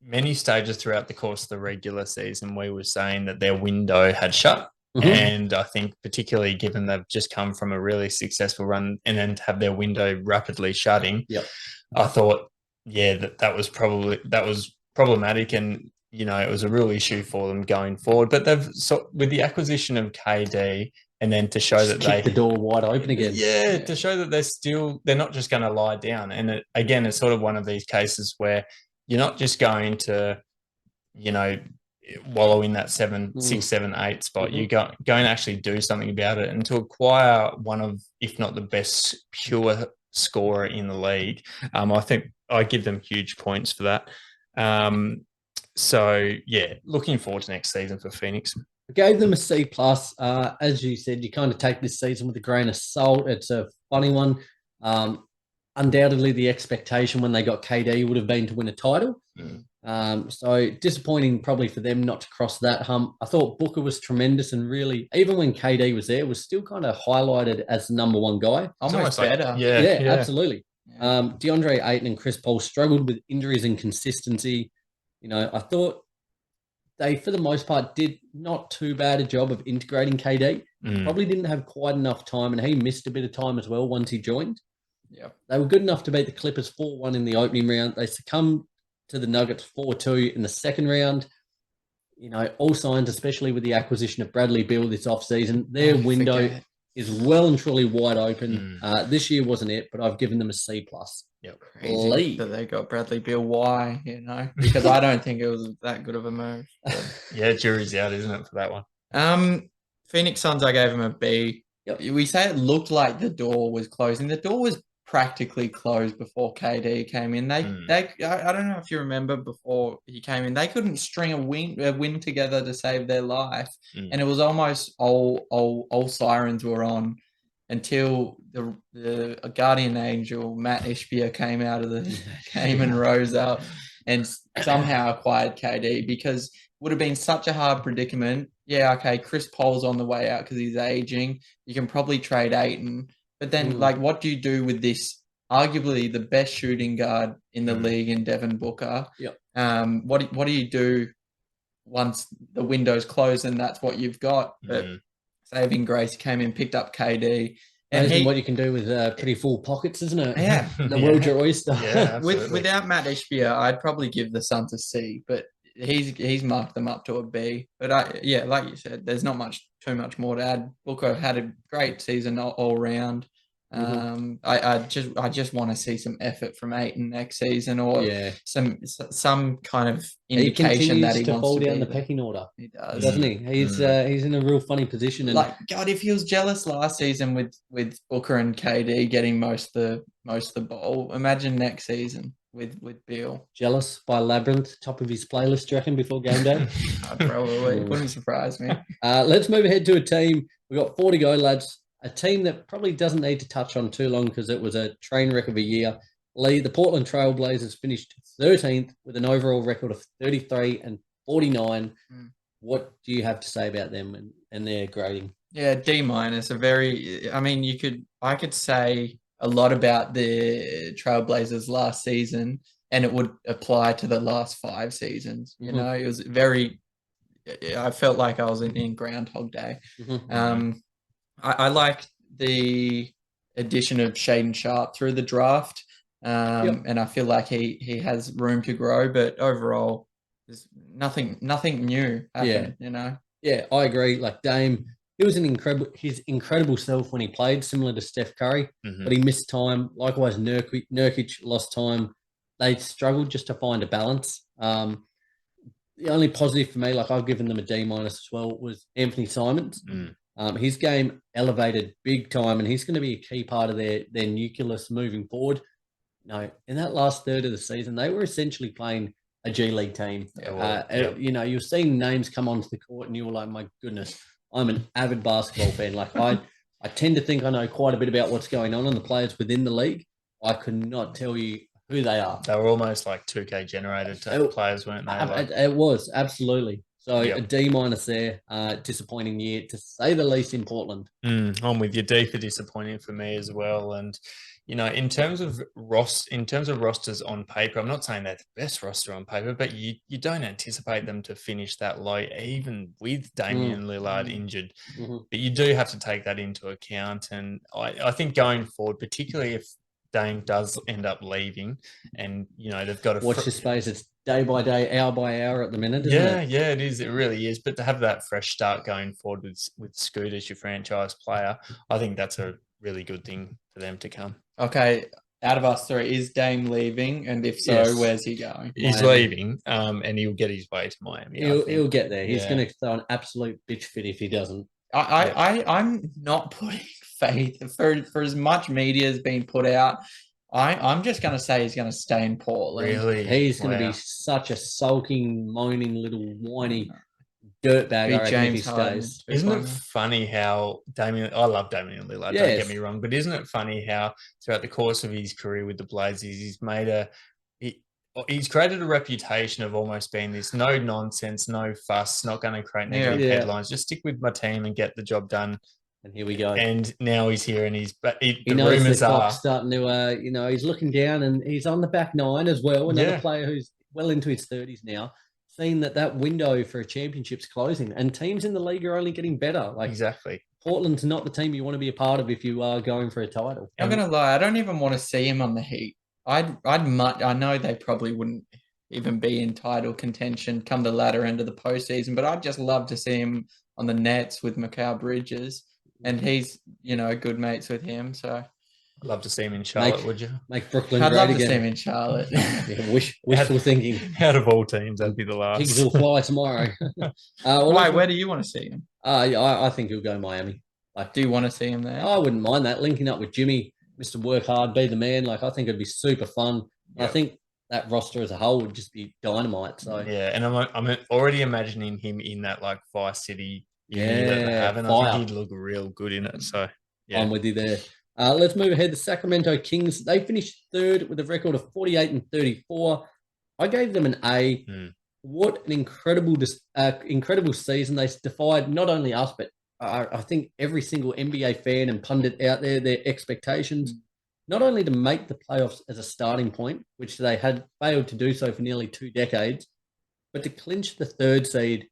many stages throughout the course of the regular season, we were saying that their window had shut. And I think particularly given they've just come from a really successful run and then to have their window rapidly shutting, I thought, that was problematic, and it was a real issue for them going forward. But with the acquisition of KD, and then to show that they the door wide open again. Yeah, to show that they're not just going to lie down. And again, it's sort of one of these cases where you're not just going to, wallow in that 6, 7, 8 spot. You're going to actually do something about it, and to acquire one of, if not the best pure scorer in the league, I think I give them huge points for that. So looking forward to next season for Phoenix. I gave them a C+. As you said, you kind of take this season with a grain of salt. It's a funny one. Undoubtedly, the expectation when they got KD would have been to win a title. So disappointing probably for them not to cross that hump. I thought Booker was tremendous, and really, even when KD was there, was still kind of highlighted as the number one guy. Almost better. Yeah, absolutely. DeAndre Ayton and Chris Paul struggled with injuries and consistency. I thought they, for the most part, did not too bad a job of integrating KD. Probably didn't have quite enough time, and he missed a bit of time as well once he joined. They were good enough to beat the Clippers 4-1 in the opening round. They succumbed to the Nuggets 4-2 in the second round. All signs, especially with the acquisition of Bradley Beal this offseason, their window is well and truly wide open. This year wasn't it, but I've given them a C+. Crazy that they got Bradley Beal. Why? Because I don't think it was that good of a move. Jury's out, isn't it, for that one? Phoenix Suns, I gave them a B. We say it looked like the door was closing. The door was practically closed before KD came in. I don't know if you remember, before he came in, they couldn't string a win together to save their life, and it was almost all sirens were on until the guardian angel Matt Ishbia came out of the game and rose up and somehow acquired KD, because it would have been such a hard predicament. Chris Paul's on the way out because he's aging. You can probably trade Ayton. But then, what do you do with this, arguably the best shooting guard in the league in Devin Booker? What do you do once the window's closed and that's what you've got? But saving grace, came in, picked up KD. And what you can do with pretty full pockets, isn't it? Yeah. The world's your oyster. Without Matt Ishbia, I'd probably give the Suns a C, but he's marked them up to a B. But like you said, there's not too much more to add. Booker had a great season all round. I just want to see some effort from Ayton next season, or some kind of indication that he to wants fall to down be the pecking order. He does, doesn't he? He's in a real funny position. And like, God, if he was jealous last season with Booker and KD getting most of the ball, imagine next season with Beal. Jealous by Labyrinth, top of his playlist, do you reckon, before game day? Probably. Wouldn't surprise me. Let's move ahead to a team. We've got 4 to go, lads. A team that probably doesn't need to touch on too long because it was a train wreck of a year. Lee, the Portland Trail Blazers finished 13th with an overall record of 33 and 49. What do you have to say about them and their grading? Yeah, D-. I could say a lot about the Trailblazers last season, and it would apply to the last 5 seasons. You know, it was I felt like I was in Groundhog Day. I like the addition of Shaedon Sharpe through the draft, and I feel like he has room to grow. But overall, there's nothing new happened. You know. Yeah, I agree. Like Dame, he was his incredible self when he played, similar to Steph Curry, but he missed time. Likewise, Nurkic lost time. They struggled just to find a balance. The only positive for me, like I've given them a D- as well, was Anthony Simons. His game elevated big time, and he's going to be a key part of their nucleus moving forward. No, in that last third of the season, they were essentially playing a G League team. You know, you're seeing names come onto the court, and you were like, "My goodness, I'm an avid basketball fan." Like I tend to think I know quite a bit about what's going on and the players within the league. I could not tell you who they are. They were almost like 2K generated players, weren't they? It was absolutely. So a D- there. Disappointing year to say the least in Portland. I'm with you. D for disappointing for me as well. And you know, in terms of rosters on paper, I'm not saying they're the best roster on paper, but you don't anticipate them to finish that low, even with Damian Lillard injured. But you do have to take that into account. And I think going forward, particularly if Dame does end up leaving, and you know they've got to watch the space. It's day by day, hour by hour at the minute, isn't it? Yeah, it is. It really is. But to have that fresh start going forward with Scoot as your franchise player, I think that's a really good thing for them to come. Okay, out of us 3, is Dame leaving? And if so, where's he going? He's leaving, and he'll get his way to Miami. He'll get there. He's going to throw an absolute bitch fit if he doesn't. I'm not putting faith for as much media has been put out. I'm just going to say he's going to stay in Portland. Really? He's going to be such a sulking, moaning little whiny dirtbag. I reckon if he stays. Isn't it funny how I love Damian Lillard, don't get me wrong, but isn't it funny how throughout the course of his career with the Blazers, he's created a reputation of almost being this no nonsense, no fuss, not going to create negative headlines, just stick with my team and get the job done. And here we go. And now he's here, and he knows the clock's starting to, he's looking down, and he's on the back 9 as well. Another player who's well into his 30s now, seeing that window for a championship's closing, and teams in the league are only getting better. Like exactly, Portland's not the team you want to be a part of if you are going for a title. I'm gonna lie, I don't even want to see him on the Heat. I know they probably wouldn't even be in title contention come the latter end of the postseason, but I'd just love to see him on the Nets with Mikal Bridges, and he's good mates with him. So I'd love to see him in Charlotte. Would you make Brooklyn? I'd love to see him in Charlotte. Wishful thinking. Out of all teams, that'd be the last. Pigs will fly tomorrow. Where do you want to see him? I think he'll go Miami. Like, do you want to see him there? I wouldn't mind that, linking up with Jimmy. Mr. Work hard, be the man. Like, I think it'd be super fun. Yep. I think that roster as a whole would just be dynamite. So and I'm already imagining him in that like Vice City that they have, and I think he'd look real good in it. So I'm with you there. Let's move ahead. The Sacramento Kings, they finished 3rd with a record of 48 and 34. I gave them an A. What an incredible season. They defied not only us, but I think every single NBA fan and pundit out there, their expectations, not only to make the playoffs as a starting point, which they had failed to do so for nearly 2 decades, but to clinch the 3rd seed.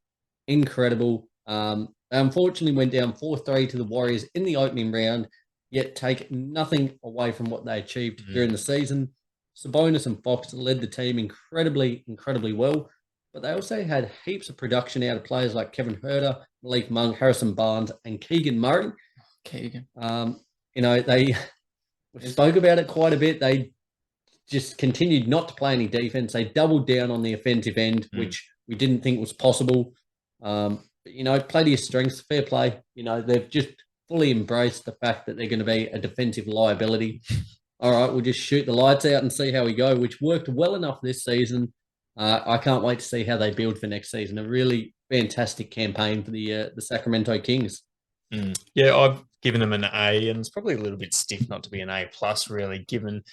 Incredible. They unfortunately went down 4-3 to the Warriors in the opening round, yet take nothing away from what they achieved during the season. Sabonis and Fox led the team incredibly well, but they also had heaps of production out of players like Kevin Huerter, Malik Monk, Harrison Barnes, and Keegan Murray. Keegan. They We spoke about it quite a bit. They just continued not to play any defense. They doubled down on the offensive end, which we didn't think was possible. Play to your strengths, fair play. They've just fully embraced the fact that they're going to be a defensive liability. All right, we'll just shoot the lights out and see how we go, which worked well enough this season. I can't wait to see how they build for next season. A really fantastic campaign for the Sacramento Kings. Yeah, I've given them an A, and it's probably a little bit stiff not to be an A+, really, given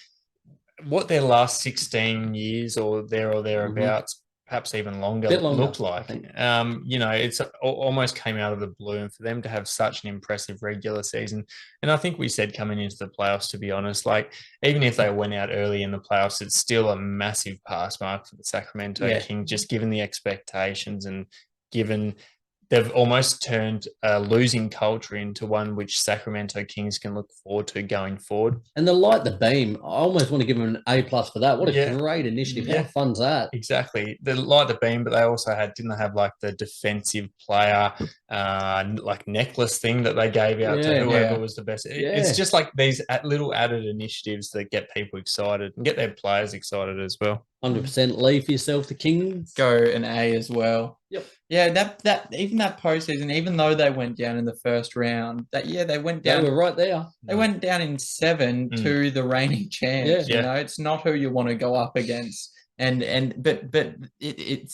what their last 16 years or thereabouts, perhaps even longer, looked like. It's almost came out of the blue, and for them to have such an impressive regular season. And I think we said coming into the playoffs, to be honest, like even if they went out early in the playoffs, it's still a massive pass mark for the Sacramento Kings, just given the expectations and given they've almost turned a losing culture into one which Sacramento Kings can look forward to going forward. And the light the beam, I almost want to give them an A+ for that. What a great initiative. How fun's that? Exactly. They light the beam, but they also didn't they have like the defensive player like necklace thing that they gave out to whoever was the best. It's just like these little added initiatives that get people excited and get their players excited as well. 100% leave for yourself, the Kings. Go an A as well. Yep. Yeah, that even that postseason, even though they went down in the first round, they went down. They were right there. They went down in 7 to the reigning champs. You know, it's not who you want to go up against, but it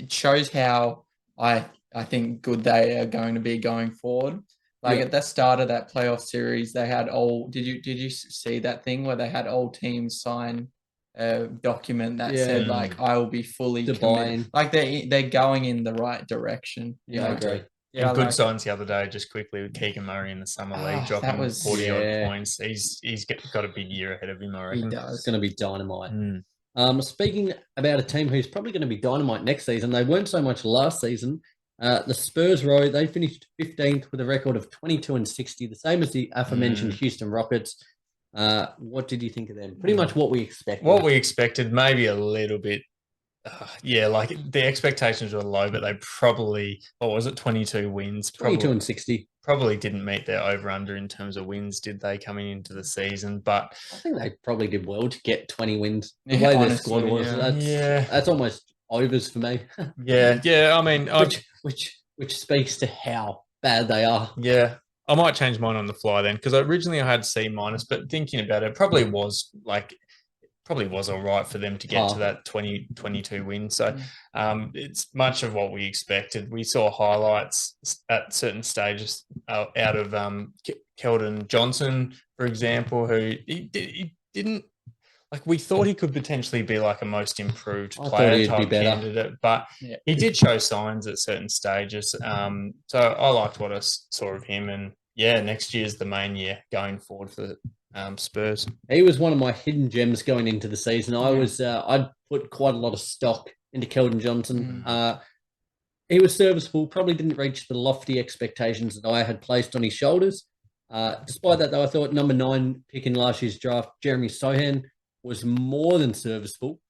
shows how I think good they are going to be going forward. Like at the start of that playoff series, they had did you see that thing where they had all teams sign a document that said like I will be fully committed. Like they're going in the right direction. I agree. Yeah, good signs the other day, just quickly, with Keegan Murray in the summer league, dropping 40-odd points. He's got a big year ahead of him, I reckon. He does. It's going to be dynamite. Speaking about a team who's probably going to be dynamite next season, they weren't so much last season. The Spurs they finished 15th with a record of 22-60, the same as the aforementioned Houston Rockets. What did you think of them? Pretty much what we expected. What we expected, maybe a little bit. Like the expectations were low, but they probably, 22 wins? 22-60. Probably didn't meet their over-under in terms of wins, did they, coming into the season? But I think they probably did well to get 20 wins. The way their squad was, that's almost overs for me. I mean, which speaks to how bad they are. Yeah. I might change mine on the fly then, because originally I had C-, but thinking about it, probably was all right for them to get to that 22 win. So it's much of what we expected. We saw highlights at certain stages out of Keldon Johnson, for example, who he didn't, like, we thought he could potentially be like a most improved player type candidate, but he did show signs at certain stages. So I liked what I saw of him, and next year's the main year going forward for Spurs. He was one of my hidden gems going into the season. I'd put quite a lot of stock into Keldon Johnson. He was serviceable, probably didn't reach the lofty expectations that I had placed on his shoulders. Despite that, though, I thought number 9 pick in last year's draft, Jeremy Sohan, was more than serviceable.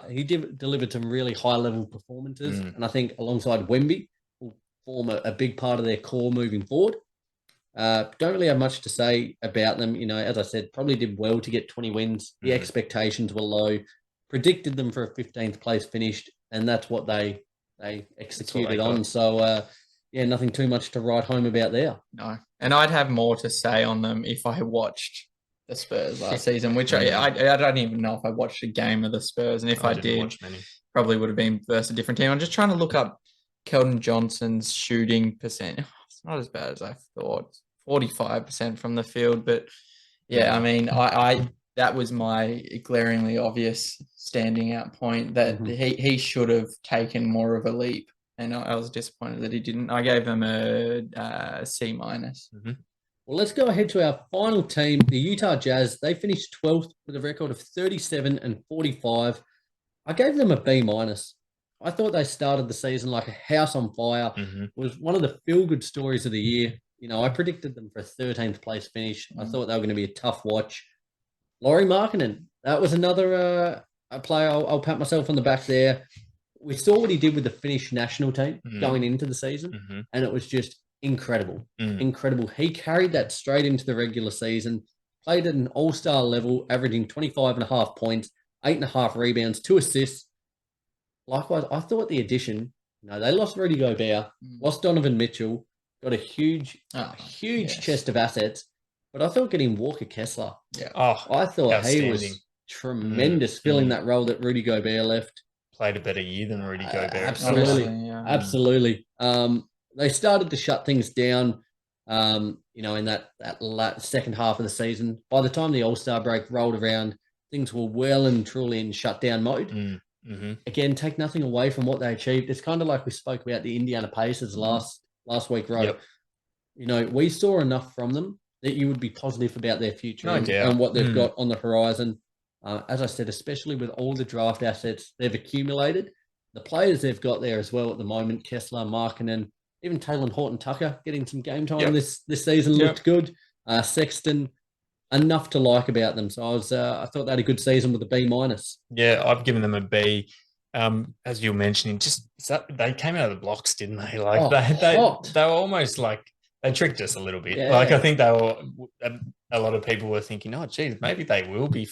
He delivered some really high-level performances, and I think alongside Wemby will form a big part of their core moving forward. Don't really have much to say about them. As I said, probably did well to get 20 wins. The expectations were low. Predicted them for a 15th place finish, and that's what they executed on. So, nothing too much to write home about there. No, and I'd have more to say on them if I watched the Spurs last season, which I don't even know if I watched a game of the Spurs, and if I did, probably would have been versus a different team. I'm just trying to look up Keldon Johnson's shooting percent. It's not as bad as I thought. 45% from the field, but I mean, I that was my glaringly obvious standing out point that he should have taken more of a leap, and I was disappointed that he didn't. I gave him a C-. Well, let's go ahead to our final team, the Utah Jazz. They finished 12th with a record of 37-45. I gave them a B-. I thought they started the season like a house on fire. It was one of the feel-good stories of the year. I predicted them for a 13th place finish. I thought they were going to be a tough watch. Lauri Markkanen, that was another player. I'll pat myself on the back there. We saw what he did with the Finnish national team going into the season, and it was just incredible. Incredible. He carried that straight into the regular season, played at an all-star level, averaging 25.5 points, 8.5 rebounds, 2 assists. Likewise, I thought the addition, they lost Rudy Gobert, lost Donovan Mitchell, got a huge chest of assets, but I thought getting Walker Kessler. Yeah. I thought he was tremendous filling that role that Rudy Gobert left. Played a better year than Rudy Gobert. Absolutely. Absolutely. They started to shut things down, in that second half of the season. By the time the All-Star break rolled around, things were well and truly in shutdown mode. Again, take nothing away from what they achieved. It's kind of like we spoke about the Indiana Pacers last week, right? Yep. We saw enough from them that you would be positive about their future and what they've got on the horizon. As I said, especially with all the draft assets they've accumulated, the players they've got there as well at the moment, Kessler, Markkanen, even Taylor Horton-Tucker getting some game time this season looked good. Sexton, enough to like about them. So I thought they had a good season with a B-. Yeah, I've given them a B. As you were mentioning, they came out of the blocks, didn't they? Like they were almost like they tricked us a little bit. Yeah. Like I think they were. A lot of people were thinking, "Oh, geez, maybe they will be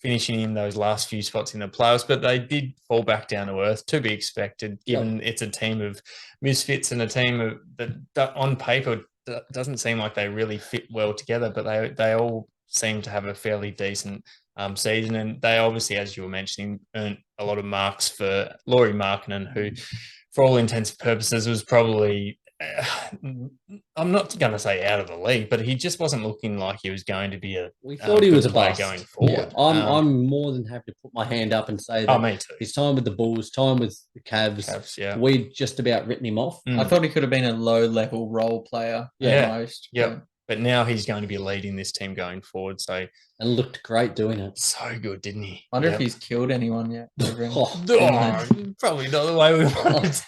finishing in those last few spots in the playoffs," but they did fall back down to earth, to be expected, given it's a team of misfits and a team that on paper doesn't seem like they really fit well together, but they all seem to have a fairly decent season, and they obviously, as you were mentioning, earned a lot of marks for Lauri Markkanen, who, for all intents and purposes, was probably I'm not going to say out of the league, but he just wasn't looking like he was going to be We thought he was a bust going forward. Yeah. I'm more than happy to put my hand up and say that me too. His time with the Bulls, time with the Cavs, we'd just about written him off. I thought he could have been a low-level role player at most. Yeah. But now he's going to be leading this team going forward. And looked great doing it. So good, didn't he? I wonder if he's killed anyone yet. Probably not the way we want.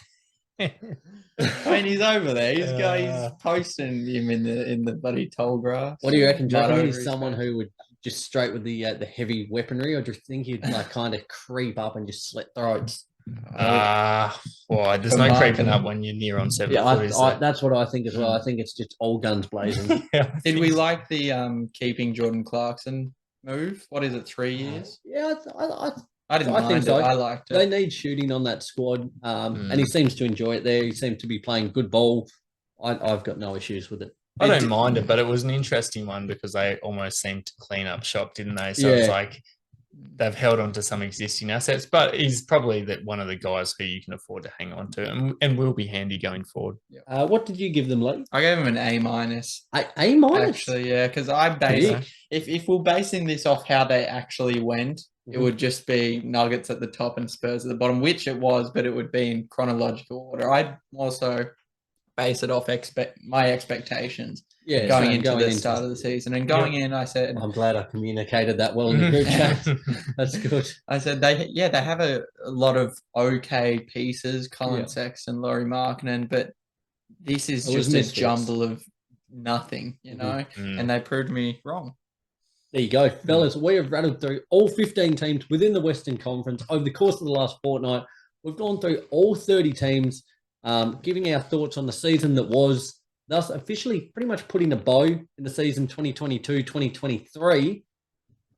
I mean, he's over there. He's posting him in the bloody tall grass. What do you reckon, Joe? He's someone who would just straight with the heavy weaponry, or do you think he'd kind of creep up and just slit throats? There's no creeping up when you're near on 7 foot. That's what I think as well. I think it's just all guns blazing. Did we like the keeping Jordan Clarkson move? What is it, 3 years? Yeah, I didn't mind it. I liked it. They need shooting on that squad, and he seems to enjoy it there. He seems to be playing good ball. I've got no issues with it. I don't mind it, but it was an interesting one because they almost seemed to clean up shop, didn't they? So it's like they've held on to some existing assets, but he's probably one of the guys who you can afford to hang on to and will be handy going forward. Yeah. What did you give them, Lee? I gave him an A-. A-? Actually, yeah, because if we're basing this off how they actually went, it would just be Nuggets at the top and Spurs at the bottom, which it was, but it would be in chronological order. I'd also base it off my expectations going into the start of the season. And going in, I said... I'm glad I communicated that well in the group chat. That's good. I said, they have a lot of okay pieces, Colin Sexton, Lauri Markkanen, but this is just a jumble of nothing, and they proved me wrong. There you go, fellas. We have rattled through all 15 teams within the Western Conference over the course of the last fortnight. We've gone through all 30 teams, giving our thoughts on the season that was, thus officially pretty much putting a bow in the season 2022-2023. I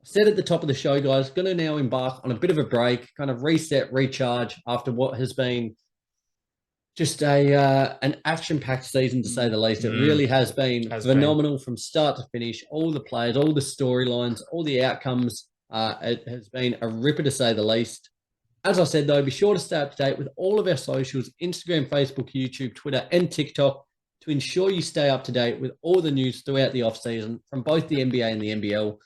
said at the top of the show, guys, going to now embark on a bit of a break, kind of reset, recharge after what has been just an action-packed season, to say the least. It really has been phenomenal from start to finish. All the players, all the storylines, all the outcomes. It has been a ripper, to say the least. As I said, though, be sure to stay up to date with all of our socials, Instagram, Facebook, YouTube, Twitter, and TikTok, to ensure you stay up to date with all the news throughout the off-season from both the NBA and the NBL.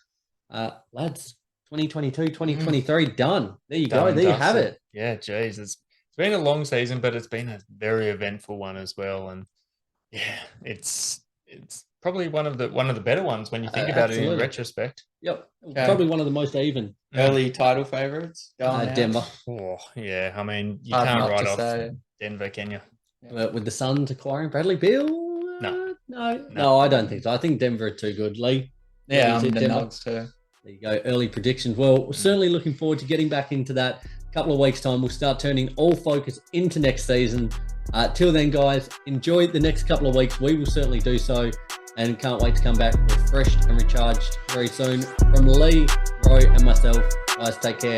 Lads, 2022, 2023, done. There you go. There you have it. Yeah, geez. It's been a long season, but it's been a very eventful one as well. And yeah, it's probably one of the better ones when you think about it in retrospect. Yep. Okay. Probably one of the most even. Early title favorites. Denver. Oh, yeah. I mean, you can't write off Denver, can you? With the Suns acquiring Bradley Beal? No, I don't think so. I think Denver are too good. Lee? Yeah, I'm the Nuggets too. There you go. Early predictions. Well, we're certainly looking forward to getting back into that. Couple of weeks' time, we'll start turning all focus into next season. Till then, guys, enjoy the next couple of weeks. We will certainly do so. and can't wait to come back refreshed and recharged very soon. From Lee, Roy, and myself, guys, take care.